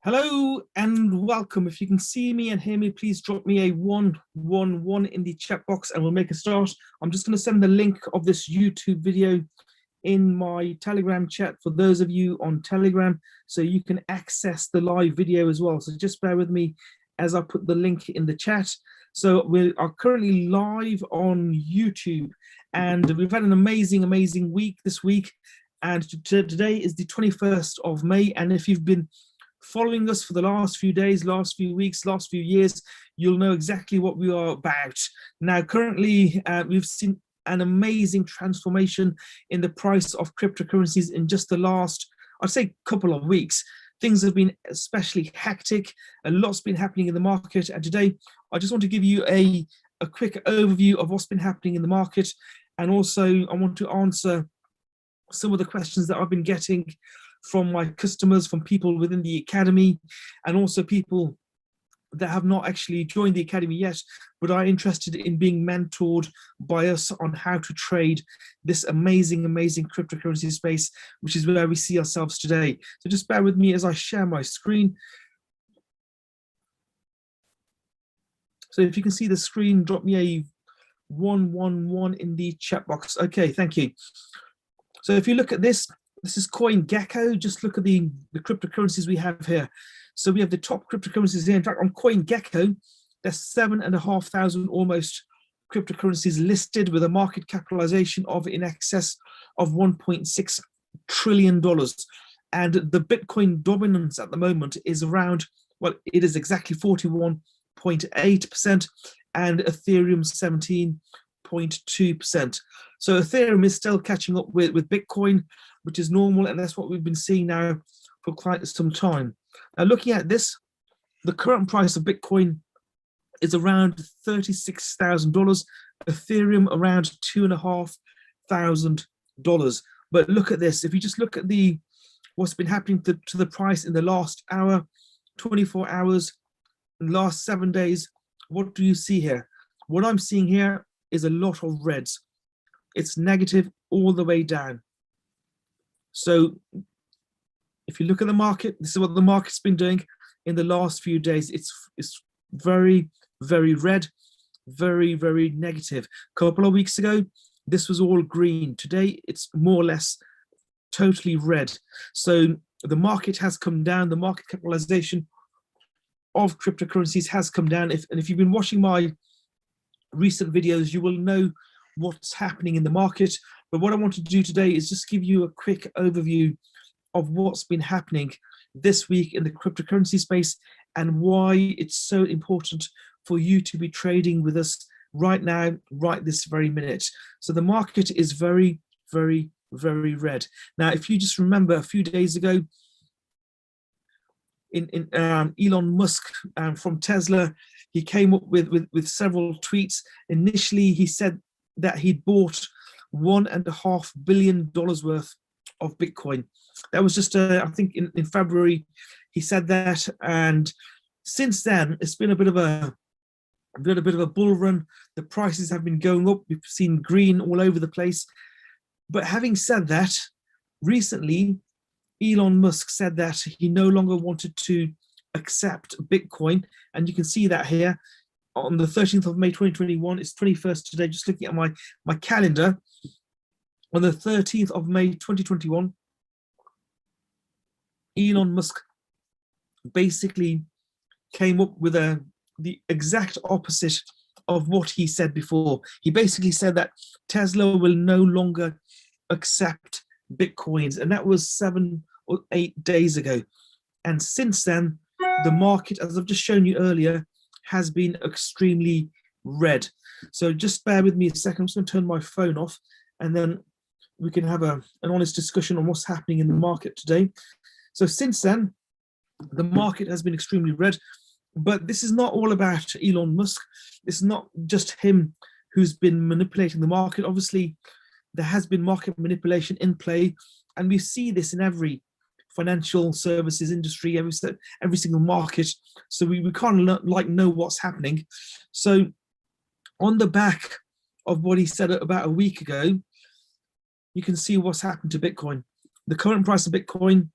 Hello and welcome. If you can see me and hear me, please drop me a 111 in the chat box and we'll make a start. I'm just going to send the link of this YouTube video in my Telegram chat for those of you on Telegram, so you can access the live video as well. So just bear with me as I put the link in the chat. So we are currently live on YouTube and we've had an amazing week this week. And today is the 21st of May. And if you've been following us for the last few days, last few weeks, last few years, you'll know exactly what we are about. Now, currently, we've seen an amazing transformation in the price of cryptocurrencies in just the last, I'd say, couple of weeks. Things have been especially hectic. A lot's been happening in the market. And today, I just want to give you a quick overview of what's been happening in the market. And also, I want to answer some of the questions that I've been getting from my customers, from people within the academy, and also people that have not actually joined the academy yet, but are interested in being mentored by us on how to trade this amazing cryptocurrency space, which is where we see ourselves today. So just bear with me as I share my screen. So if you can see the screen, drop me a 111 in the chat box. Okay, thank you. So if you look at this, this is CoinGecko. Just look at the cryptocurrencies we have here. So we have the top cryptocurrencies here. In fact, on CoinGecko, there's 7,500 almost cryptocurrencies listed with a market capitalization of in excess of $1.6 trillion. And the Bitcoin dominance at the moment is around, well, it is exactly 41.8% and Ethereum 17.2%. So Ethereum is still catching up with Bitcoin, which is normal, and that's what we've been seeing now for quite some time. Now, looking at this, the current price of Bitcoin is around $36,000, Ethereum around $2,500. But look at this, if you just look at what's been happening to the price in the last hour, 24 hours, last 7 days, what do you see here? What I'm seeing here is a lot of reds. It's negative all the way down. So if you look at the market, this is what the market's been doing in the last few days. It's very red, very negative. A couple of weeks ago, this was all green. Today, it's more or less totally red. So the market has come down. The market capitalization of cryptocurrencies has come down. And if you've been watching my recent videos, you will know what's happening in the market. But what I want to do today is just give you a quick overview of what's been happening this week in the cryptocurrency space and why it's so important for you to be trading with us right now, right this very minute. So the market is very red. Now, if you just remember a few days ago, Elon Musk from Tesla, he came up with several tweets. Initially, he said that he'd bought $1.5 billion worth of Bitcoin. That was just, I think in February, he said that. And since then, it's been a bit of a bull run. The prices have been going up. We've seen green all over the place. But having said that, recently, Elon Musk said that he no longer wanted to accept Bitcoin. And you can see that here on the 13th of May, 2021. It's 21st today, just looking at my calendar. On the 13th of May, 2021, Elon Musk basically came up with the exact opposite of what he said before. He basically said that Tesla will no longer accept Bitcoins, and that was 7 or 8 days ago. And since then, the market, as I've just shown you earlier, has been extremely red. So just bear with me a second. I'm just going to turn my phone off, and then we can have an honest discussion on what's happening in the market today. So since then, the market has been extremely red. But this is not all about Elon Musk. It's not just him who's been manipulating the market. Obviously, there has been market manipulation in play, and we see this in every financial services industry, every single market. So we kind of know what's happening. So on the back of what he said about a week ago, you can see what's happened to Bitcoin. The current price of Bitcoin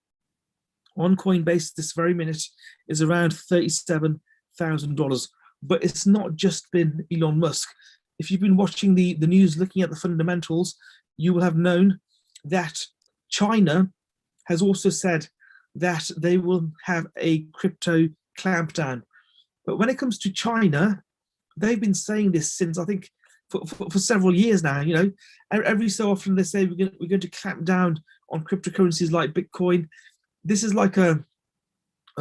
on Coinbase this very minute is around $37,000. But it's not just been Elon Musk. If you've been watching the news, looking at the fundamentals, you will have known that China has also said that they will have a crypto clampdown. But when it comes to China, they've been saying this since, I think, for several years now. You know, every so often they say we're going to clamp down on cryptocurrencies like Bitcoin. This is like a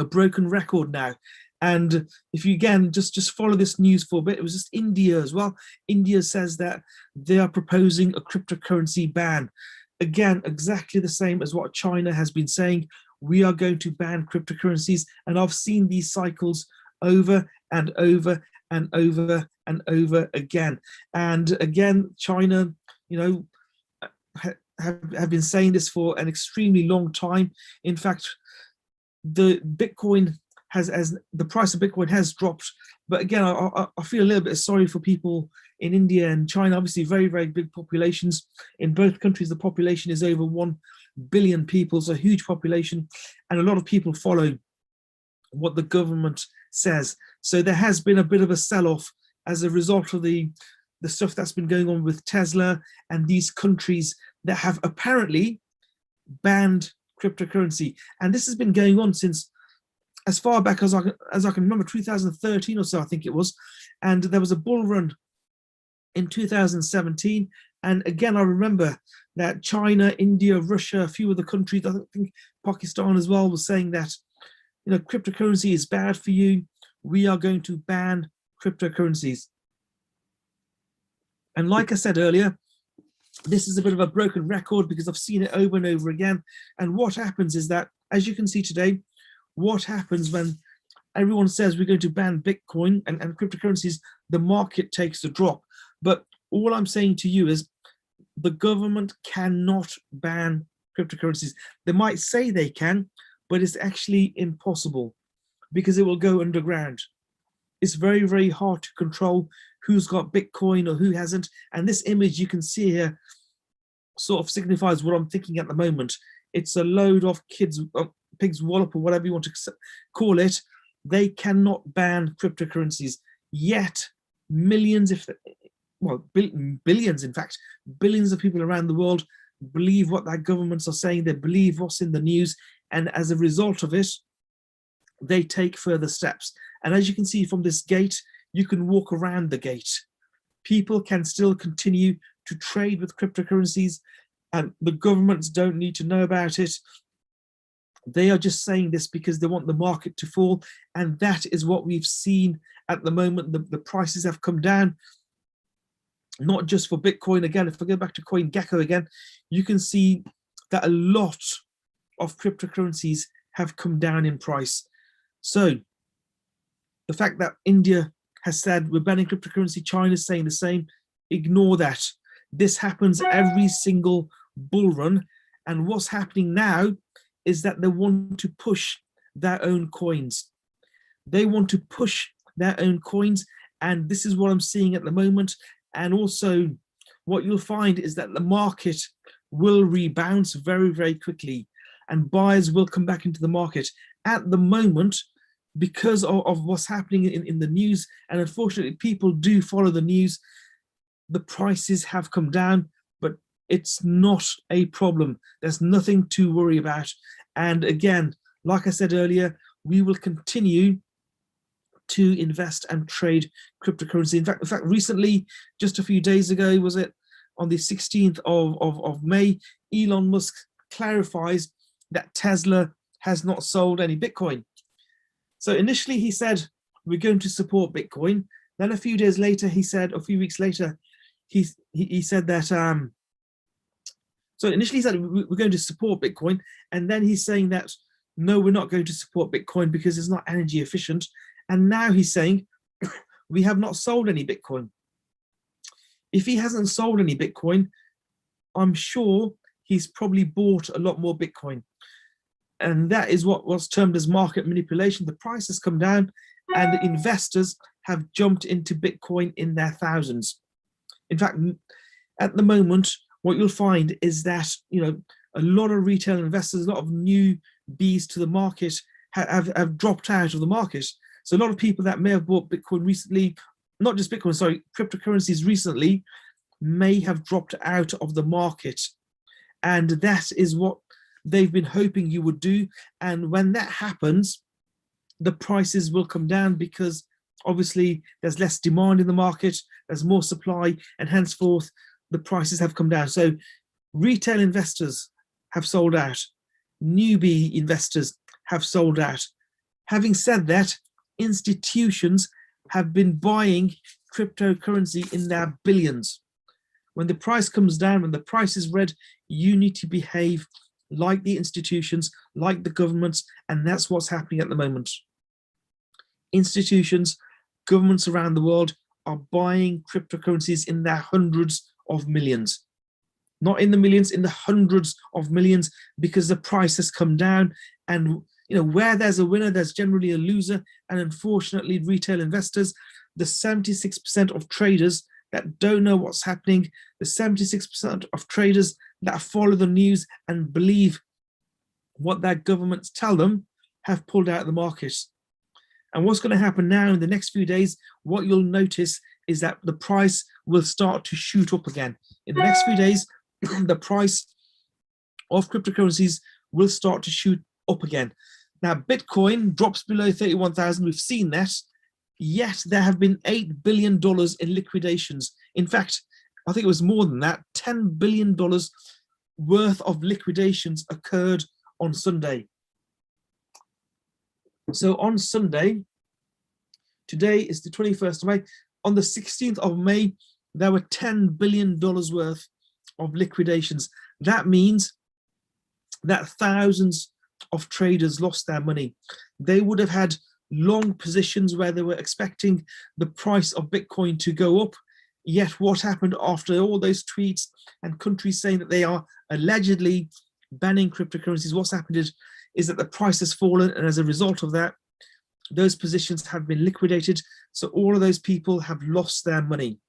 broken record now. And if you again just follow this news for a bit, it was just India as well. India says that they are proposing a cryptocurrency ban. Again, exactly the same as what China has been saying. We are going to ban cryptocurrencies. And I've seen these cycles over and over and over and over again. And again, China, you know, have been saying this for an extremely long time. In fact, the Bitcoin as the price of Bitcoin has dropped. But again, I feel a little bit sorry for people in India and China. Obviously, very, very big populations. In both countries, the population is over 1 billion people, so a huge population. And a lot of people follow what the government says. So there has been a bit of a sell-off as a result of the stuff that's been going on with Tesla and these countries that have apparently banned cryptocurrency. And this has been going on since as far back as I can remember, 2013 or so, I think it was. And there was a bull run in 2017. And again, I remember that China, India, Russia, a few other countries, I think Pakistan as well, was saying that, you know, cryptocurrency is bad for you. We are going to ban cryptocurrencies. And like I said earlier, this is a bit of a broken record because I've seen it over and over again. And what happens is that, as you can see today, what happens when everyone says we're going to ban Bitcoin and cryptocurrencies, the market takes a drop. But all I'm saying to you is the government cannot ban cryptocurrencies. They might say they can, but it's actually impossible because it will go underground. It's very, very hard to control who's got Bitcoin or who hasn't. And this image you can see here sort of signifies what I'm thinking at the moment. It's a load of kids, pig's wallop or whatever you want to call it. They cannot ban cryptocurrencies. Yet millions, billions, in fact, billions of people around the world believe what their governments are saying. They believe what's in the news. And as a result of it, they take further steps. And as you can see from this gate, you can walk around the gate. People can still continue to trade with cryptocurrencies, and the governments don't need to know about it. They are just saying this because they want the market to fall. And that is what we've seen at the moment. The prices have come down, not just for Bitcoin. Again, if I go back to CoinGecko again, you can see that a lot of cryptocurrencies have come down in price. So the fact that India has said we're banning cryptocurrency, China is saying the same, ignore that. This happens every single bull run. And what's happening now is that they want to push their own coins. They want to push their own coins. And this is what I'm seeing at the moment. And also what you'll find is that the market will rebound very, very quickly and buyers will come back into the market. At the moment, because of what's happening in the news, and unfortunately people do follow the news, the prices have come down, but it's not a problem. There's nothing to worry about. And again, like I said earlier, we will continue to invest and trade cryptocurrency. In fact, recently, just a few days ago, was it on the 16th of May, Elon Musk clarifies that Tesla has not sold any Bitcoin. So initially he said, we're going to support Bitcoin. Then a few days later, he said, a few weeks later, he said that, so initially he said, we're going to support Bitcoin. And then he's saying that, no, we're not going to support Bitcoin because it's not energy efficient. And now he's saying, we have not sold any Bitcoin. If he hasn't sold any Bitcoin, I'm sure he's probably bought a lot more Bitcoin. And that is what was termed as market manipulation. The price has come down and the investors have jumped into Bitcoin in their thousands. In fact, at the moment, what you'll find is that, you know, a lot of retail investors, a lot of new bees to the market have dropped out of the market. So a lot of people that may have bought Bitcoin recently, not just Bitcoin, sorry, cryptocurrencies recently, may have dropped out of the market. And that is what they've been hoping you would do. And when that happens, the prices will come down, because obviously there's less demand in the market, there's more supply, and henceforth the prices have come down. So retail investors have sold out, newbie investors have sold out. Having said that, institutions have been buying cryptocurrency in their billions. When the price comes down, when the price is red, you need to behave like the institutions, like the governments, and that's what's happening at the moment. Institutions, governments around the world are buying cryptocurrencies in their hundreds of millions. Not in the millions, in the hundreds of millions, because the price has come down. And where there's a winner, there's generally a loser. And unfortunately, retail investors, the 76% of traders that don't know what's happening, the 76% of traders that follow the news and believe what their governments tell them, have pulled out of the market. And what's going to happen now in the next few days, what you'll notice is that the price will start to shoot up again. In the next few days, the price of cryptocurrencies will start to shoot up again. Now, Bitcoin drops below 31,000. We've seen that. Yet there have been $8 billion in liquidations. In fact, I think it was more than that. $10 billion worth of liquidations occurred on Sunday. So on Sunday, today is the 21st of May, on the 16th of May, there were $10 billion worth of liquidations. That means that thousands of traders lost their money. They would have had long positions where they were expecting the price of Bitcoin to go up. Yet what happened after all those tweets and countries saying that they are allegedly banning cryptocurrencies, what's happened is that the price has fallen, and as a result of that, those positions have been liquidated. So all of those people have lost their money.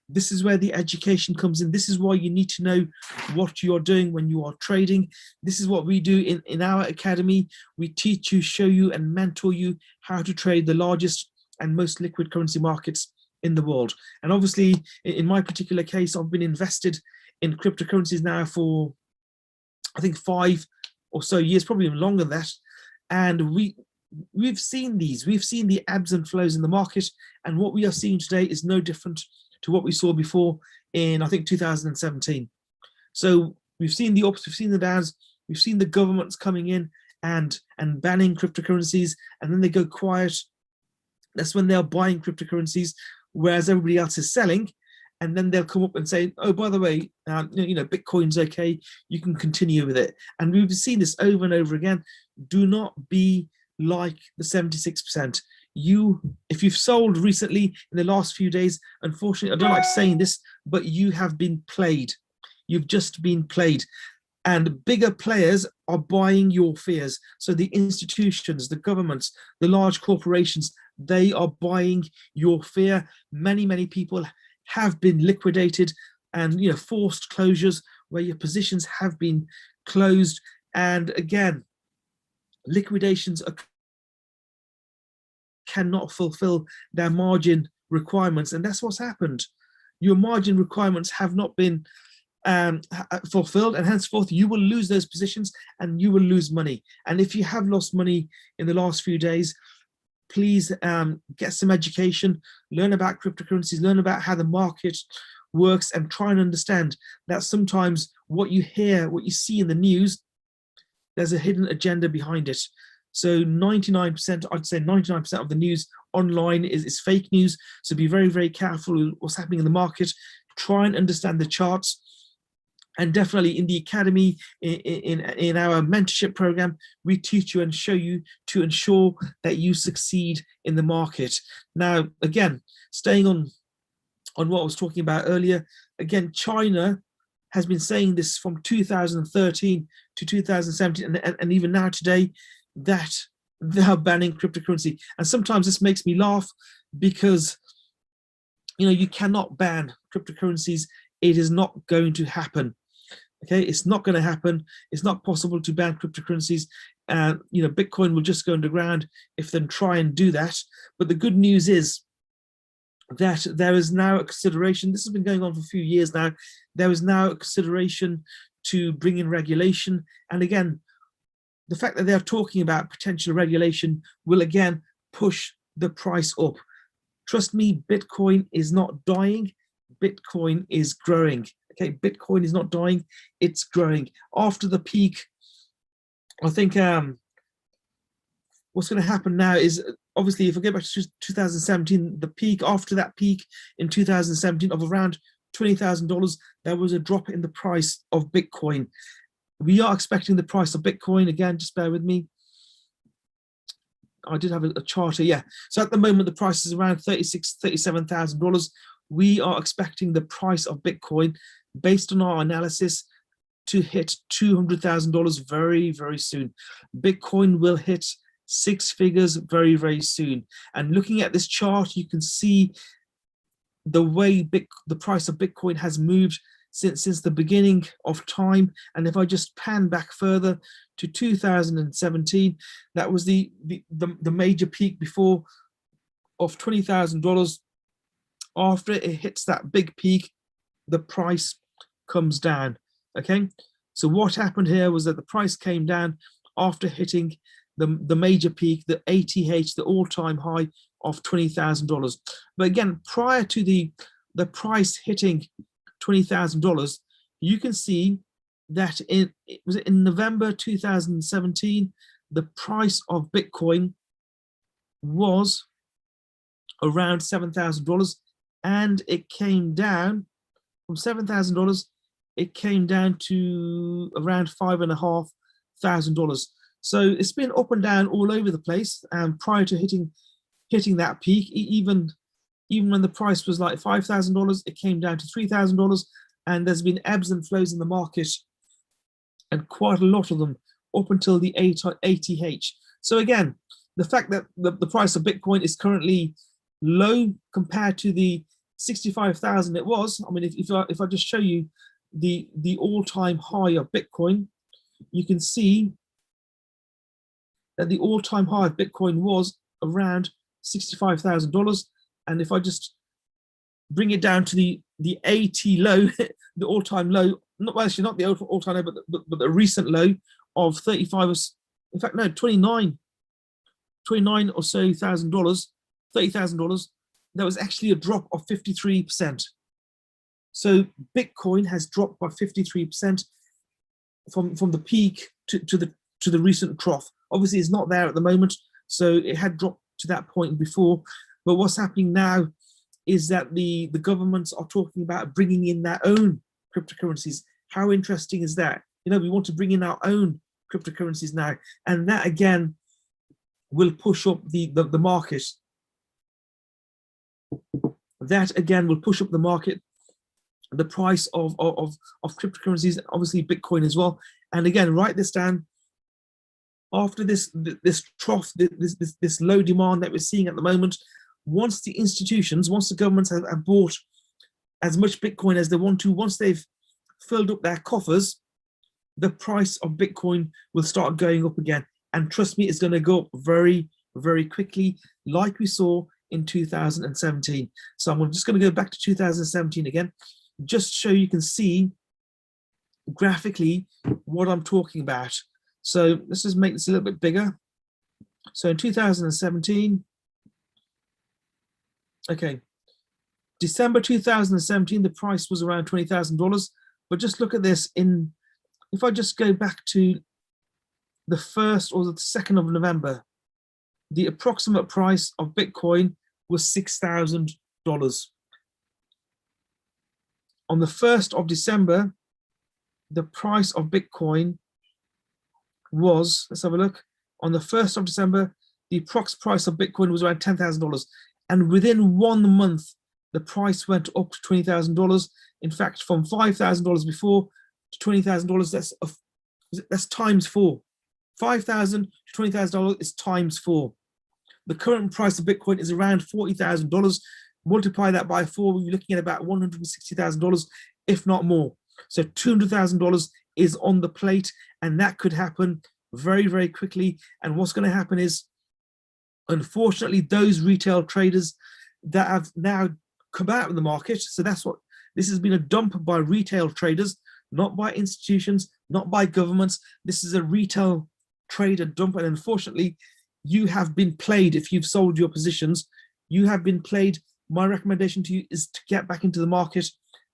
This is where the education comes in. This is why you need to know what you're doing when you are trading. This is what we do in our academy. We teach you, show you, and mentor you how to trade the largest and most liquid currency markets in the world. And obviously, in my particular case, I've been invested in cryptocurrencies now for, I think, 5 or so years, probably even longer than that. And we've seen the ebbs and flows in the market. And what we are seeing today is no different to what we saw before in, I think, 2017. So we've seen the ups, we've seen the downs, we've seen the governments coming in and banning cryptocurrencies, and then they go quiet. That's when they're buying cryptocurrencies, whereas everybody else is selling. And then they'll come up and say, oh, by the way, Bitcoin's okay, you can continue with it. And we've seen this over and over again. Do not be like the 76%. If you've sold recently in the last few days, unfortunately, I don't like saying this, but you have been played. You've just been played. And bigger players are buying your fears. So the institutions, the governments, the large corporations, they are buying your fear. Many, many people have been liquidated, and forced closures where your positions have been closed. And again, liquidations cannot fulfill their margin requirements, and that's what's happened. Your margin requirements have not been fulfilled, and henceforth you will lose those positions and you will lose money. And if you have lost money in the last few days, please get some education, learn about cryptocurrencies, learn about how the market works, and try and understand that sometimes what you hear, what you see in the news, there's a hidden agenda behind it. So 99%, I'd say 99% of the news online is fake news. So be very, very careful with what's happening in the market. Try and understand the charts. And definitely in the academy, in our mentorship program, we teach you and show you to ensure that you succeed in the market. Now, again, staying on what I was talking about earlier, again, China has been saying this from 2013 to 2017, and even now today, that they're banning cryptocurrency. And sometimes this makes me laugh because, you cannot ban cryptocurrencies. It is not going to happen. Okay, it's not going to happen. It's not possible to ban cryptocurrencies. Bitcoin will just go underground if they try and do that. But the good news is that there is now a consideration. This has been going on for a few years now. There is now a consideration to bring in regulation. And again, the fact that they're talking about potential regulation will again push the price up. Trust me, Bitcoin is not dying. Bitcoin is growing. Okay, Bitcoin is not dying, it's growing. After the peak, I think what's going to happen now is, obviously, if I go back to 2017, the peak, after that peak in 2017 of around $20,000, there was a drop in the price of Bitcoin. We are expecting the price of Bitcoin, again, just bear with me. I did have a chart here, yeah. So at the moment, the price is around $37,000. We are expecting the price of Bitcoin, based on our analysis, to hit $200,000 very, very soon. Bitcoin will hit six figures very, very soon. And looking at this chart, you can see the way the price of Bitcoin has moved since the beginning of time. And if I just pan back further to 2017, that was the major peak before of $20,000. After it hits that big peak, the price comes down. Okay, so what happened here was that the price came down after hitting the major peak, the ATH, the all-time high of $20,000. But again, prior to the price hitting $20,000, you can see that it was in November 2017, the price of Bitcoin was around $7,000, and it came down from $7,000. It came down to around $5,500. So it's been up and down all over the place. Prior to hitting that peak, even when the price was like $5,000, it came down to $3,000, and there's been ebbs and flows in the market, and quite a lot of them up until the ATH. So again, the fact that the price of Bitcoin is currently low compared to the 65,000 it was. I mean, if I just show you the all-time high of Bitcoin, you can see that the all-time high of Bitcoin was around $65,000. And if I just bring it down to the AT low, the all-time low, not the all-time low, but the recent low of 35, in fact, no, 29 or so thousand dollars, $30,000, that was actually a drop of 53%. So Bitcoin has dropped by 53% from the peak to the recent trough. Obviously, it's not there at the moment, so it had dropped to that point before. But what's happening now is that the governments are talking about bringing in their own cryptocurrencies. How interesting is that? You know, we want to bring in our own cryptocurrencies now, and that again will push up the market. That again will push up the market, the price of cryptocurrencies, obviously Bitcoin as well. And again, write this down. After this trough, this low demand that we're seeing at the moment, once the governments have bought as much Bitcoin as they want to, once they've filled up their coffers, the price of Bitcoin will start going up again. And trust me, it's going to go up very, very quickly, like we saw in 2017. So I'm just going to go back to 2017 again, just so you can see graphically what I'm talking about. So let's just make this a little bit bigger. So in 2017, okay, December 2017, the price was around $20,000. But just look at this. If I just go back to the 1st or the 2nd of November, the approximate price of Bitcoin was $6,000. On the 1st of December, the price of Bitcoin was, let's have a look, on the 1st of December, the approximate price of Bitcoin was around $10,000. And within 1 month, the price went up to $20,000. In fact, from $5,000 before to $20,000, that's times 4. $5,000 to $20,000 is times 4. The current price of Bitcoin is around $40,000. Multiply that by 4, you're looking at about $160,000, if not more. So $200,000 is on the plate, and that could happen very, very quickly. And what's going to happen is, unfortunately, those retail traders that have now come out of the market, so that's what this has been, a dump by retail traders, not by institutions, not by governments. This is a retail trader dump, and unfortunately, you have been played. If you've sold your positions, you have been played. My recommendation to you is to get back into the market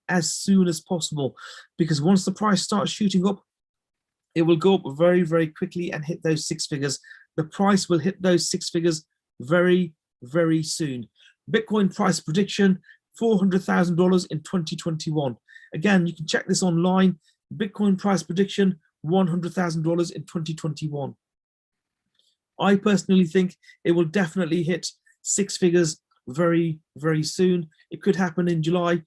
as soon as possible, because once the price starts shooting up, it will go up very, very quickly and hit those six figures. The price will hit those six figures very, very soon. Bitcoin price prediction, $400,000 in 2021. Again, you can check this online. Bitcoin price prediction, $100,000 in 2021. I personally think it will definitely hit six figures very, very soon. It could happen in July.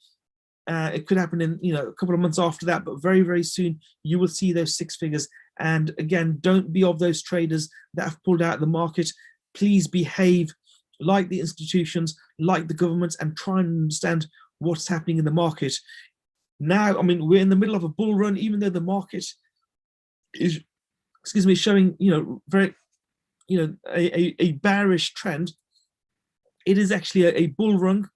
It could happen in a couple of months after that, but very, very soon you will see those six figures. And again, don't be of those traders that have pulled out of the market. Please behave like the institutions, like the governments, and try and understand what's happening in the market. Now, I mean, we're in the middle of a bull run, even though the market is, showing, very, a bearish trend. It is actually a bull run,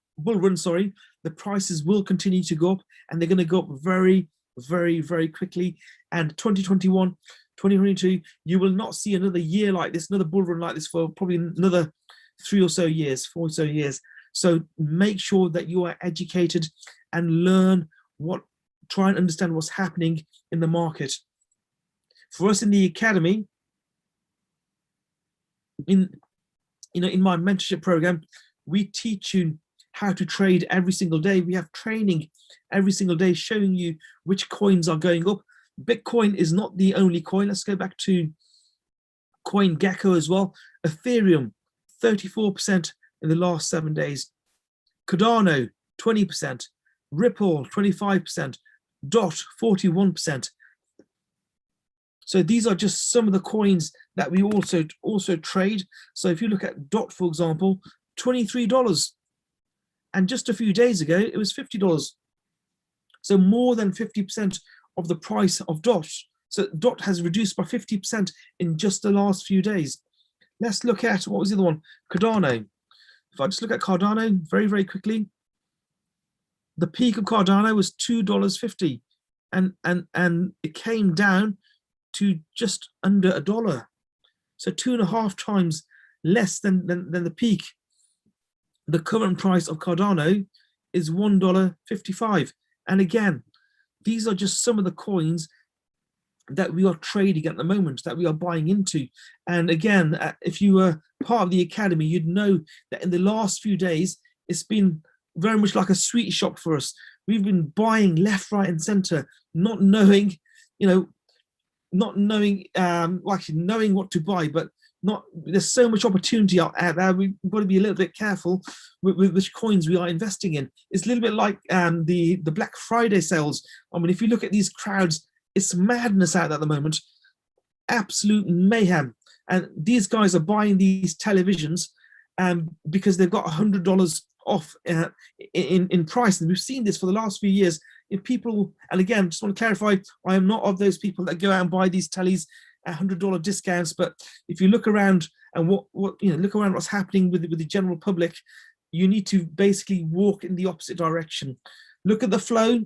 sorry. The prices will continue to go up, and they're going to go up very, very, very quickly. And 2021, 2022, you will not see another year like this, another bull run like this for probably another 4 or so years. So make sure that you are educated and try and understand what's happening in the market. For us in the academy, in my mentorship program, we teach you how to trade every single day. We have training every single day showing you which coins are going up. Bitcoin is not the only coin. Let's go back to CoinGecko as well. Ethereum, 34% in the last 7 days. Cardano, 20%. Ripple, 25%. DOT, 41%. So these are just some of the coins that we also trade. So if you look at DOT, for example, $23. And just a few days ago, it was $50. So more than 50% of the price of DOT. So DOT has reduced by 50% in just the last few days. Let's look at, what was the other one? Cardano. If I just look at Cardano very, very quickly, the peak of Cardano was $2.50. And it came down to just under $1. So 2.5 times less than the peak. The current price of Cardano is $1.55. And again, these are just some of the coins that we are trading at the moment, that we are buying into. And again, if you were part of the academy, you'd know that in the last few days, it's been very much like a sweet shop for us. We've been buying left, right, and center, not knowing, actually knowing what to buy, but there's so much opportunity out there. We've got to be a little bit careful with which coins we are investing in. It's a little bit like the Black Friday sales. I mean, if you look at these crowds, it's madness out there at the moment, absolute mayhem. And these guys are buying these televisions because they've got $100 off in price. And we've seen this for the last few years. If people, and again, just want to clarify, I am not of those people that go out and buy these tellies at $100 discounts. But if you look around and look around what's happening with the general public, you need to basically walk in the opposite direction. Look at the flow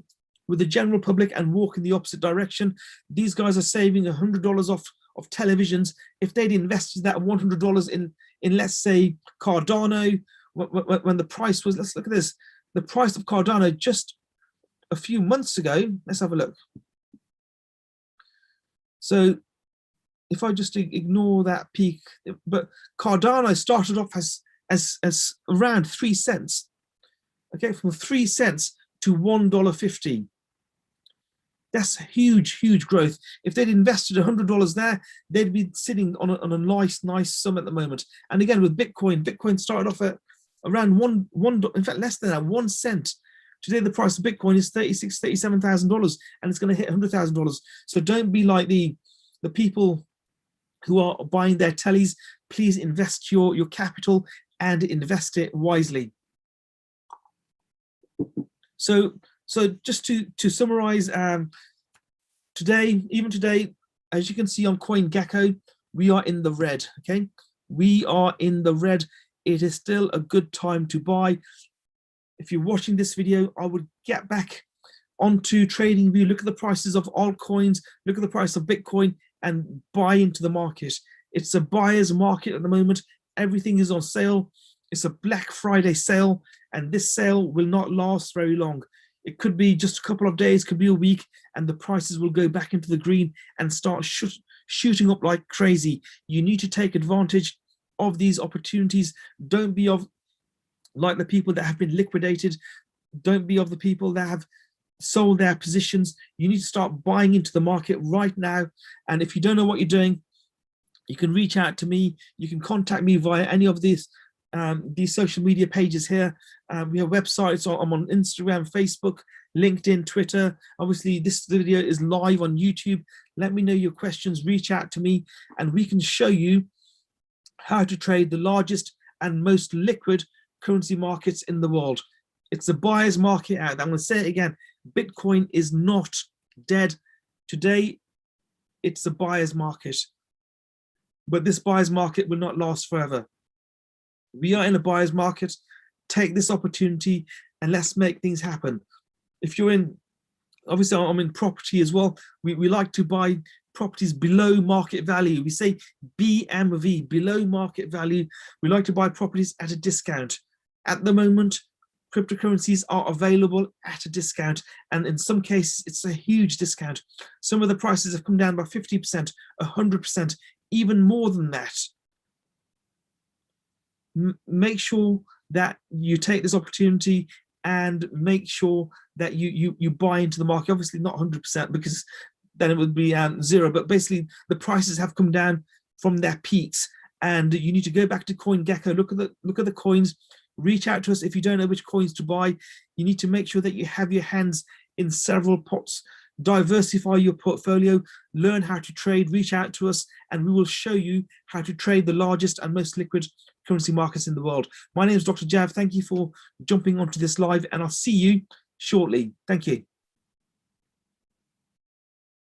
with the general public and walk in the opposite direction. These guys are saving $100 off of televisions. If they'd invested that $100 in let's say Cardano, when the price was, let's look at this, the price of Cardano just a few months ago, let's have a look. So if I just ignore that peak, but Cardano started off as around 3 cents, okay, from 3 cents to $1.50. That's huge, huge growth. If they'd invested $100 there, they'd be sitting on a nice sum at the moment. And again, with Bitcoin started off at around one, in fact, less than that, 1 cent. Today, the price of Bitcoin is $37,000, and it's going to hit $100,000. So don't be like the people who are buying their tellies. Please invest your capital and invest it wisely. So So just to summarize, even today, as you can see on CoinGecko, we are in the red. Okay, we are in the red. It is still a good time to buy. If you're watching this video, I would get back onto TradingView, look at the prices of altcoins, look at the price of Bitcoin, and buy into the market. It's a buyer's market at the moment. Everything is on sale. It's a Black Friday sale, and this sale will not last very long. It could be just a couple of days, could be a week, and the prices will go back into the green and start shooting up like crazy. You need to take advantage of these opportunities. Don't be like the people that have been liquidated. Don't be of the people that have sold their positions. You need to start buying into the market right now. And if you don't know what you're doing, you can reach out to me. You can contact me via any of these social media pages here. We have websites. I'm on Instagram, Facebook, LinkedIn, Twitter. Obviously, this video is live on YouTube. Let me know your questions. Reach out to me, and we can show you how to trade the largest and most liquid currency markets in the world. It's a buyer's market out there. I'm going to say it again. Bitcoin is not dead. Today, it's a buyer's market. But this buyer's market will not last forever. We are in a buyer's market. Take this opportunity and let's make things happen. If you're in, obviously I'm in property as well. We like to buy properties below market value. We say BMV, below market value. We like to buy properties at a discount. At the moment, cryptocurrencies are available at a discount, and in some cases, it's a huge discount. Some of the prices have come down by 50%, 100%, even more than that. Make sure that you take this opportunity and make sure that you buy into the market. Obviously not 100%, because then it would be zero, but basically the prices have come down from their peaks, and you need to go back to CoinGecko, look at the coins, reach out to us. If you don't know which coins to buy, you need to make sure that you have your hands in several pots. Diversify your portfolio, learn how to trade, reach out to us, and we will show you how to trade the largest and most liquid currency markets in the world. My name is Dr. Jav. Thank you for jumping onto this live, and I'll see you shortly. Thank you.